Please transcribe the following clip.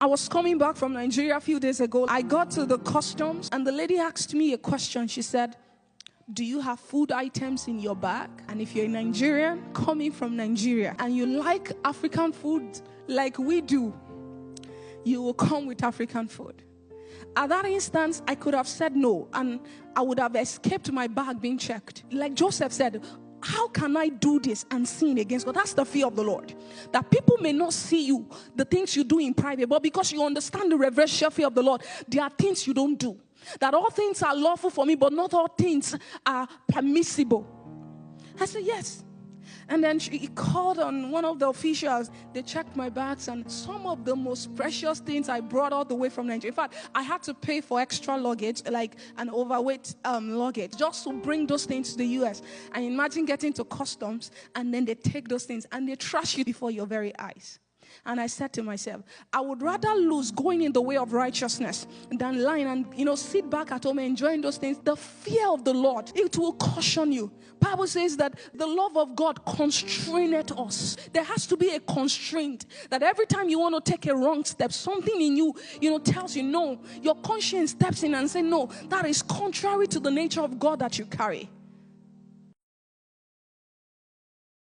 I was coming back from Nigeria a few days ago. I got to the customs and the lady asked me a question. She said, do you have food items in your bag? And if you're a Nigerian coming from Nigeria and you like African food like we do, you will come with African food. At that instance, I could have said no and I would have escaped my bag being checked. Like Joseph said, how can I do this and sin against God? That's the fear of the Lord. That people may not see you, the things you do in private, but because you understand the reverential fear of the Lord, there are things you don't do. That all things are lawful for me, but not all things are permissible. I said, yes. And then he called on one of the officials. They checked my bags and some of the most precious things I brought all the way from Nigeria. In fact, I had to pay for extra luggage, like an overweight luggage, just to bring those things to the US. And imagine getting to customs and then they take those things and they trash you before your very eyes. And I said to myself, I would rather lose going in the way of righteousness than lying and, sit back at home enjoying those things. The fear of the Lord, it will caution you. Bible says that the love of God constraineth us. There has to be a constraint that every time you want to take a wrong step, something in you, tells you no. Your conscience steps in and says, no, that is contrary to the nature of God that you carry.